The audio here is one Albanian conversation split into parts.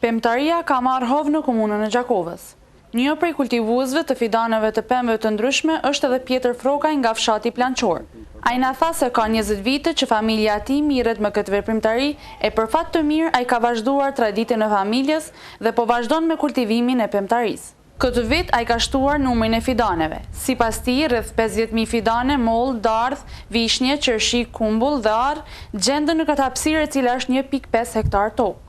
Pemtaria ka marrë hov në komunën e Gjakovës. Një prej kultivuesve të fidaneve të pemëve të ndryshme është edhe Pjetër Frokaj nga fshati Planqor. Ai na tha se ka 20 vite që familja e tij mirret me këtë veprimtari e për fat të mirë ai ka vazhduar traditën e familjes dhe po vazhdon me kultivimin e pemtarisë. Këtë vit ai ka shtuar numrin e fidaneve. Sipas tij, rreth 50.000 fidane, moll, dardh, vishnje, qershi, kumbull dhe arr gjenden në këtë hapësirë e cila është 1.5 hektar tokë.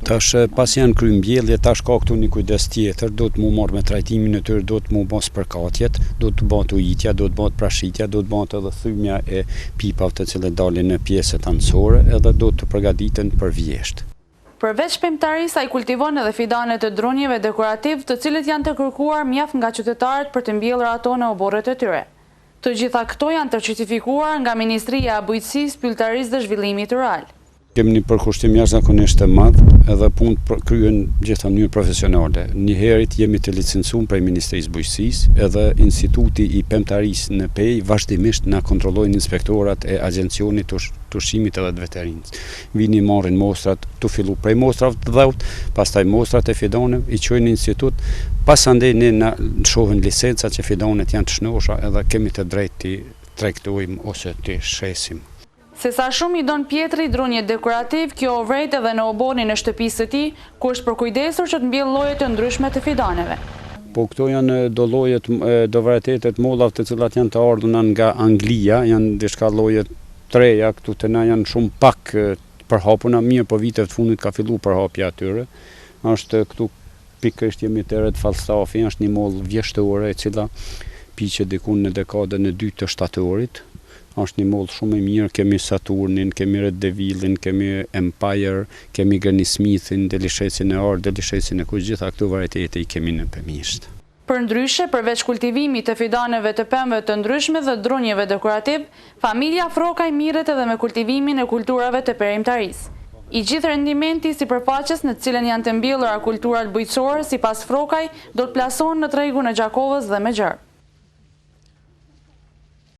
Tash pas janë kry mbjellje, tash ka këtu një kujdes tjetër, do të mu marrë me trajtimin e tyre, do të mu bën spërkatjet, do të bën ujitja, do të bën prashitja, do të bën edhe thymja e pipave të cilat dalin në pjesët anësore, edhe do të përgatiten për vjesht. Përveç pemtarisë, ai kultivon edhe fidane të dronjeve dekorativ, të cilët janë të kërkuar mjaft nga qytetarët për të mbjellur ato në oborret e tyre. Të gjitha këto janë të certifikuar nga Ministria e Bujqësisë, Pyllëtarisë dhe Zhvillimit Rural. Kemi një përkushtim jashtëzakonisht të madh, edhe punë kryen gjitha në mënyrë profesionale. Një herët jemi të licencuar prej Ministrisë Bujqësisë, edhe Instituti i Pemtarisë në Pej vazhdimisht na kontrollojnë inspektorat e Agjencionit të Ushqimit edhe të Veterinës. Vini marrin mostrat, tu fillu prej mostrave të dhëut, pastaj mostrat e fidaneve i çojnë në institut, pasandej ne na shohin licencat që fidanet janë të shënosha, edhe kemi të drejtë të tregtojmë ose të shesim. Se sa shumë i don Pjetri dronje dekorativ, kjo vret edhe në oborrin e shtëpisë së tij, ku është përkujdesur që të mbjell lloje të ndryshme të fidaneve. Po këto janë do llojet, do varietetet mollave të cilat janë të ardhura nga Anglia, janë diçka lloje të reja, këtu te na janë shumë pak përhapuna, mirë po viteve të fundit ka filluar përhapja atyre. Është këtu pikërisht jemi te Red Falstafi, është një moll vjeshtore e cila piqet diku në dekadën e 2 të shtatorit. Është një moll shumë i mirë, kemi Saturnin, kemi Red Devilin, kemi Empire, kemi Granny Smithin, Delishesin e Art, Delishesin e kuq, gjitha këtu varietete i kemi në pemisht. Përndryshe, përveç kultivimit të fidaneve të pemëve të ndryshme dhe dronjeve dekorativ, familja Frokaj mirret edhe me kultivimin e kulturave të perimtarisë. I gjithë rendimenti sipërfaqes në të cilën janë të mbjellura kulturat bujqësore sipas Frokaj do të plasohen në tregun e Gjakovës dhe me gjerë.